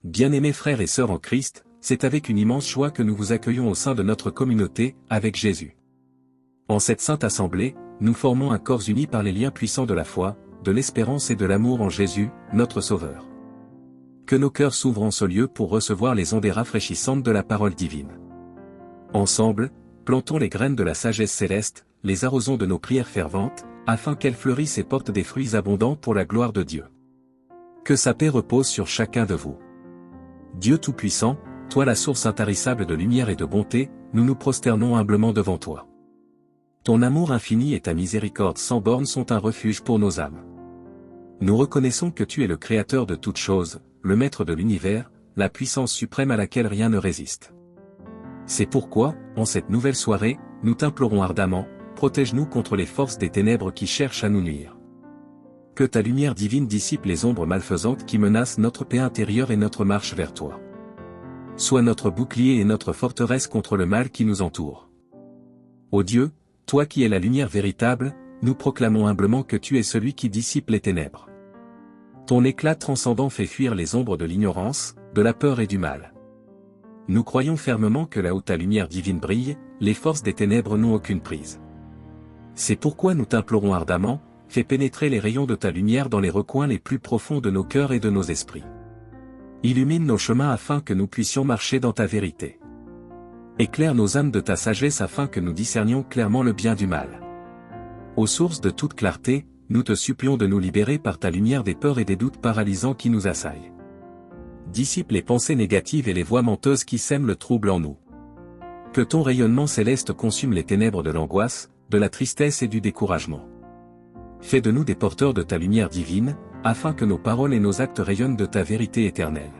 Bien-aimés frères et sœurs en Christ, c'est avec une immense joie que nous vous accueillons au sein de notre communauté, avec Jésus. En cette sainte assemblée, nous formons un corps uni par les liens puissants de la foi, de l'espérance et de l'amour en Jésus, notre Sauveur. Que nos cœurs s'ouvrent en ce lieu pour recevoir les ondées rafraîchissantes de la parole divine. Ensemble, plantons les graines de la sagesse céleste, les arrosons de nos prières ferventes, afin qu'elles fleurissent et portent des fruits abondants pour la gloire de Dieu. Que sa paix repose sur chacun de vous. Dieu Tout-Puissant, toi la source intarissable de lumière et de bonté, nous nous prosternons humblement devant toi. Ton amour infini et ta miséricorde sans bornes sont un refuge pour nos âmes. Nous reconnaissons que tu es le Créateur de toutes choses, le Maître de l'univers, la puissance suprême à laquelle rien ne résiste. C'est pourquoi, en cette nouvelle soirée, nous t'implorons ardemment, protège-nous contre les forces des ténèbres qui cherchent à nous nuire. Que ta lumière divine dissipe les ombres malfaisantes qui menacent notre paix intérieure et notre marche vers toi. Sois notre bouclier et notre forteresse contre le mal qui nous entoure. Ô Dieu, toi qui es la lumière véritable, nous proclamons humblement que tu es celui qui dissipe les ténèbres. Ton éclat transcendant fait fuir les ombres de l'ignorance, de la peur et du mal. Nous croyons fermement que là où ta lumière divine brille, les forces des ténèbres n'ont aucune prise. C'est pourquoi nous t'implorons ardemment, fais pénétrer les rayons de ta lumière dans les recoins les plus profonds de nos cœurs et de nos esprits. Illumine nos chemins afin que nous puissions marcher dans ta vérité. Éclaire nos âmes de ta sagesse afin que nous discernions clairement le bien du mal. Ô source de toute clarté, nous te supplions de nous libérer par ta lumière des peurs et des doutes paralysants qui nous assaillent. Dissipe les pensées négatives et les voix menteuses qui sèment le trouble en nous. Que ton rayonnement céleste consume les ténèbres de l'angoisse, de la tristesse et du découragement. Fais de nous des porteurs de ta lumière divine, afin que nos paroles et nos actes rayonnent de ta vérité éternelle.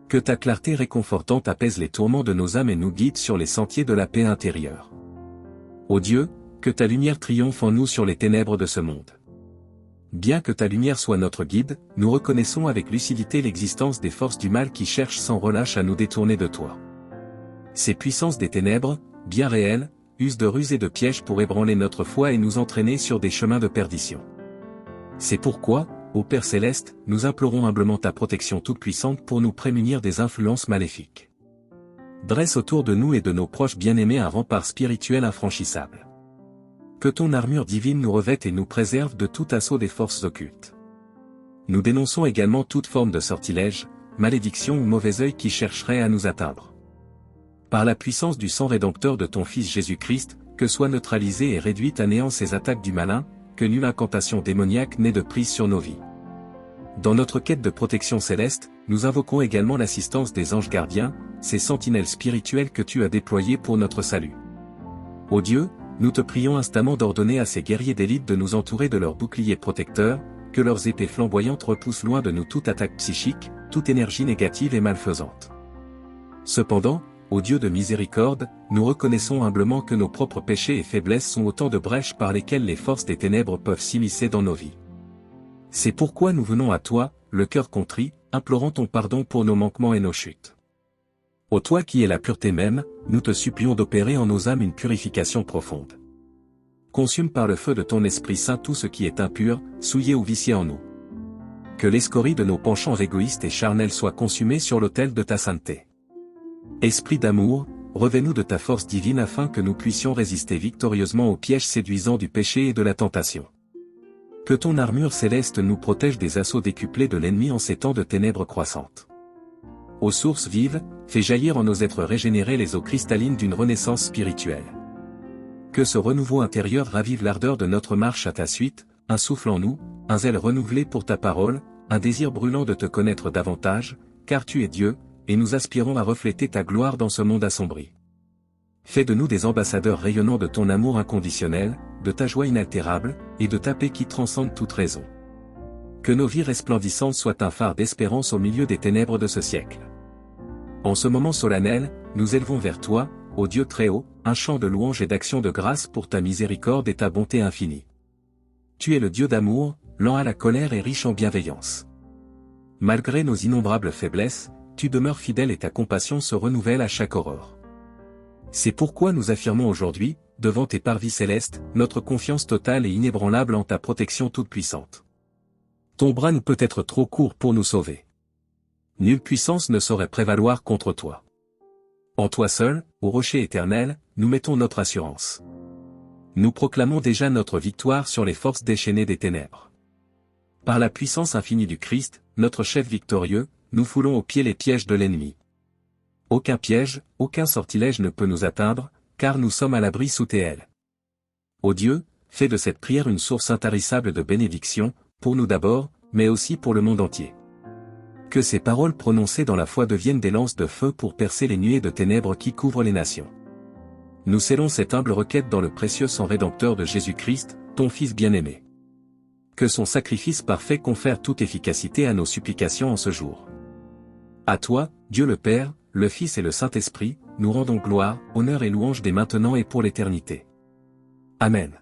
Que ta clarté réconfortante apaise les tourments de nos âmes et nous guide sur les sentiers de la paix intérieure. Ô Dieu, que ta lumière triomphe en nous sur les ténèbres de ce monde. Bien que ta lumière soit notre guide, nous reconnaissons avec lucidité l'existence des forces du mal qui cherchent sans relâche à nous détourner de toi. Ces puissances des ténèbres, bien réelles, usent de ruses et de pièges pour ébranler notre foi et nous entraîner sur des chemins de perdition. C'est pourquoi, ô Père Céleste, nous implorons humblement ta protection toute-puissante pour nous prémunir des influences maléfiques. Dresse autour de nous et de nos proches bien-aimés un rempart spirituel infranchissable. Que ton armure divine nous revête et nous préserve de tout assaut des forces occultes. Nous dénonçons également toute forme de sortilège, malédiction ou mauvais œil qui chercherait à nous atteindre. Par la puissance du sang rédempteur de ton Fils Jésus-Christ, que soient neutralisées et réduites à néant ces attaques du malin, que nulle incantation démoniaque n'ait de prise sur nos vies. Dans notre quête de protection céleste, nous invoquons également l'assistance des anges gardiens, ces sentinelles spirituelles que tu as déployées pour notre salut. Ô Dieu, nous te prions instamment d'ordonner à ces guerriers d'élite de nous entourer de leurs boucliers protecteurs, que leurs épées flamboyantes repoussent loin de nous toute attaque psychique, toute énergie négative et malfaisante. Cependant, ô Dieu de miséricorde, nous reconnaissons humblement que nos propres péchés et faiblesses sont autant de brèches par lesquelles les forces des ténèbres peuvent s'immiscer dans nos vies. C'est pourquoi nous venons à toi, le cœur contrit, implorant ton pardon pour nos manquements et nos chutes. Ô toi qui es la pureté même, nous te supplions d'opérer en nos âmes une purification profonde. Consume par le feu de ton Esprit Saint tout ce qui est impur, souillé ou vicié en nous. Que l'escorie de nos penchants égoïstes et charnels soit consumée sur l'autel de ta sainteté. Esprit d'amour, revêt-nous de ta force divine afin que nous puissions résister victorieusement aux pièges séduisants du péché et de la tentation. Que ton armure céleste nous protège des assauts décuplés de l'ennemi en ces temps de ténèbres croissantes. Ô source vive, fais jaillir en nos êtres régénérés les eaux cristallines d'une renaissance spirituelle. Que ce renouveau intérieur ravive l'ardeur de notre marche à ta suite, un souffle en nous, un zèle renouvelé pour ta parole, un désir brûlant de te connaître davantage, car tu es Dieu, et nous aspirons à refléter ta gloire dans ce monde assombri. Fais de nous des ambassadeurs rayonnants de ton amour inconditionnel, de ta joie inaltérable, et de ta paix qui transcende toute raison. Que nos vies resplendissantes soient un phare d'espérance au milieu des ténèbres de ce siècle. En ce moment solennel, nous élevons vers toi, ô Dieu très haut, un chant de louange et d'action de grâce pour ta miséricorde et ta bonté infinie. Tu es le Dieu d'amour, lent à la colère et riche en bienveillance. Malgré nos innombrables faiblesses, tu demeures fidèle et ta compassion se renouvelle à chaque aurore. C'est pourquoi nous affirmons aujourd'hui, devant tes parvis célestes, notre confiance totale et inébranlable en ta protection toute-puissante. Ton bras ne peut être trop court pour nous sauver. Nulle puissance ne saurait prévaloir contre toi. En toi seul, ô rocher éternel, nous mettons notre assurance. Nous proclamons déjà notre victoire sur les forces déchaînées des ténèbres. Par la puissance infinie du Christ, notre chef victorieux, nous foulons aux pieds les pièges de l'ennemi. Aucun piège, aucun sortilège ne peut nous atteindre, car nous sommes à l'abri sous tes ailes. Ô Dieu, fais de cette prière une source intarissable de bénédiction, pour nous d'abord, mais aussi pour le monde entier. Que ces paroles prononcées dans la foi deviennent des lances de feu pour percer les nuées de ténèbres qui couvrent les nations. Nous scellons cette humble requête dans le précieux sang rédempteur de Jésus-Christ, ton Fils bien-aimé. Que son sacrifice parfait confère toute efficacité à nos supplications en ce jour. À toi, Dieu le Père, le Fils et le Saint-Esprit, nous rendons gloire, honneur et louange dès maintenant et pour l'éternité. Amen.